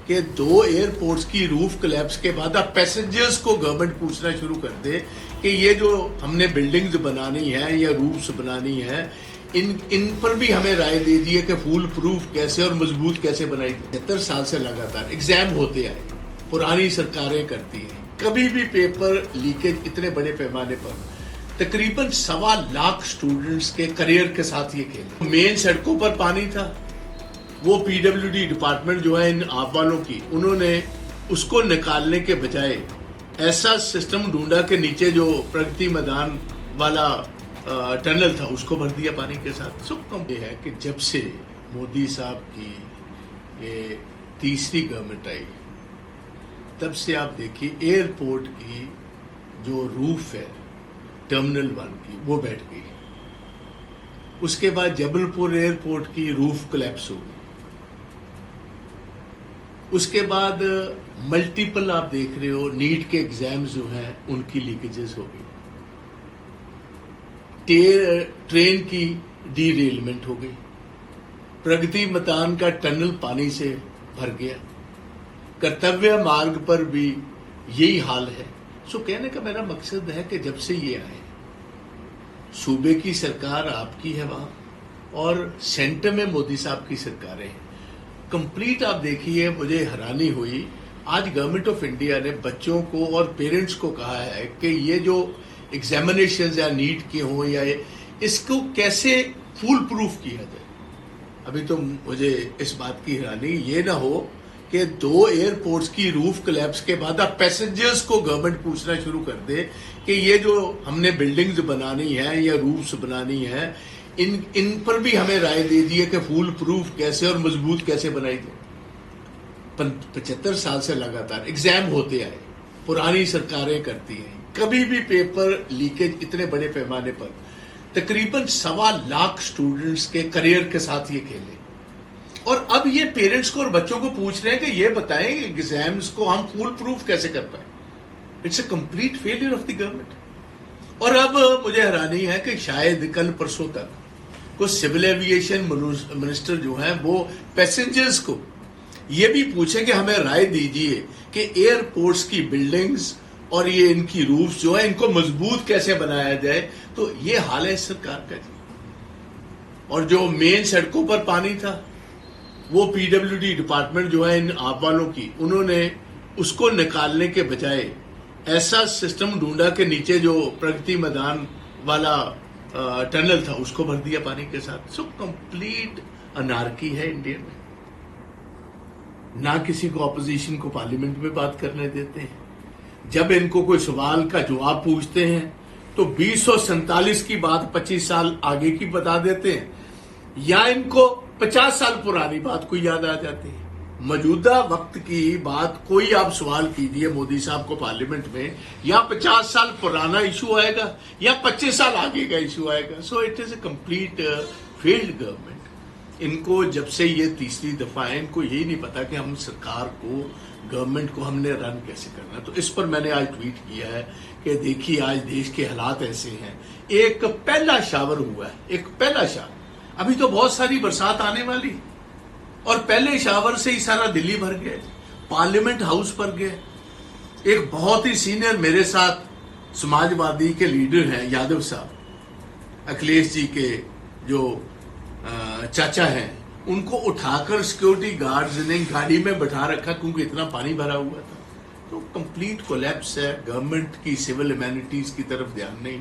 कि 2 एयरपोर्ट्स की roof collapse के बाद अब पैसेंजर्स को गवर्नमेंट पूछना शुरू कर दे कि ये जो हमने बिल्डिंग्स बनानी है या रूफ्स बनानी है इन पर भी हमें राय दे दी है कि फूल प्रूफ कैसे और मजबूत कैसे बनाई। 70 साल से लगातार एग्जाम होते आए, पुरानी सरकारें करती हैं, कभी भी पेपर लीकेज इतने बड़े पैमाने पर तकरीबन 1.25 लाख स्टूडेंट्स के करियर के साथ ये खेले। मेन सड़कों पर पानी था, वो पीडब्ल्यूडी डिपार्टमेंट जो है इन आप वालों की, उन्होंने उसको निकालने के बजाय ऐसा सिस्टम ढूंढा कि नीचे जो प्रगति मैदान वाला टनल था उसको भर दिया पानी के साथ। सो कम ये है कि जब से मोदी साहब की ये तीसरी गवर्नमेंट आई तब से आप देखिए एयरपोर्ट की जो रूफ है टर्मिनल 1 की वो बैठ गई। उसके बाद जबलपुर एयरपोर्ट की रूफ कोलैप्स हो गई। उसके बाद मल्टीपल आप देख रहे हो नीट के एग्जाम्स जो हैं उनकी लीकेजेस हो गई, ट्रेन की डीरेलमेंट हो गई, प्रगति मैदान का टनल पानी से भर गया, कर्तव्य मार्ग पर भी यही हाल है। सो कहने का मेरा मकसद है कि जब से ये आए, सूबे की सरकार आपकी है वहां और सेंटर में मोदी साहब की सरकारें हैं। कंप्लीट आप देखिए, मुझे हैरानी हुई आज गवर्नमेंट ऑफ इंडिया ने बच्चों को और पेरेंट्स को कहा है कि ये जो एग्जामिनेशन या नीट के हो या इसको कैसे फूल प्रूफ किया जाए। अभी तो मुझे इस बात की हैरानी ये ना हो कि 2 एयरपोर्ट्स की रूफ कोलैप्स के बाद अब पैसेंजर्स को गवर्नमेंट पूछना शुरू कर दे कि ये जो हमने बिल्डिंग्स बनानी है या रूफ्स बनानी है इन पर भी हमें राय दे दी है कि फूल प्रूफ कैसे और मजबूत कैसे बनाई जाए। 75 साल से लगातार एग्जाम होते आए, पुरानी सरकारें करती हैं, कभी भी पेपर लीकेज इतने बड़े पैमाने पर तकरीबन 1.25 लाख स्टूडेंट्स के करियर के साथ ये खेले। और अब ये पेरेंट्स को और बच्चों को पूछ रहे हैं कि ये बताएं कि एग्जाम्स को हम फूल प्रूफ कैसे कर पाए। It's a complete failure of the government. और अब मुझे हैरानी है कि शायद कल परसों तक कुछ सिविल एविएशन मिनिस्टर जो हैं वो पैसेंजर्स को ये भी पूछे कि हमें राय दीजिए कि एयरपोर्ट्स की बिल्डिंग्स और ये इनकी रूफ्स जो है इनको मजबूत कैसे बनाया जाए। तो ये हाल है इस सरकार का जी। और जो मेन सड़कों पर पानी था वो पीडब्ल्यूडी डिपार्टमेंट जो है इन आप वालों की, उन्होंने उसको निकालने के बजाय ऐसा सिस्टम ढूंढा कि नीचे जो प्रगति मैदान वाला टनल था उसको भर दिया पानी के साथ। सो कंप्लीट अनार्की है इंडिया में। ना किसी को ऑपोजिशन को पार्लियामेंट में बात करने देते हैं, जब इनको कोई सवाल का जवाब पूछते हैं तो 2047 की बात 25 साल आगे की बता देते हैं, या इनको 50 साल पुरानी बात कोई याद आ जाती है। मौजूदा वक्त की बात कोई आप सवाल कीजिए मोदी साहब को पार्लियामेंट में, या 50 साल पुराना इशू आएगा या 25 साल आगे का इशू आएगा। So it is a complete failed government. इनको जब से ये तीसरी दफा है, इनको यही नहीं पता कि हम सरकार को, गवर्नमेंट को हमने रन कैसे करना। तो इस पर मैंने आज ट्वीट किया है कि देखिए आज देश के हालात ऐसे हैं। एक पहला शावर हुआ है, एक पहला शावर, अभी तो बहुत सारी बरसात आने वाली और पहले शावर से ही सारा दिल्ली भर गया, पार्लियामेंट हाउस भर गया। एक बहुत ही सीनियर मेरे साथ समाजवादी के लीडर हैं यादव साहब, अखिलेश जी के जो चाचा हैं, उनको उठाकर सिक्योरिटी गार्ड्स ने गाड़ी में बैठा रखा क्योंकि इतना पानी भरा हुआ था। तो कंप्लीट कोलैप्स है, गवर्नमेंट की सिविल एमेनिटीज की तरफ ध्यान नहीं।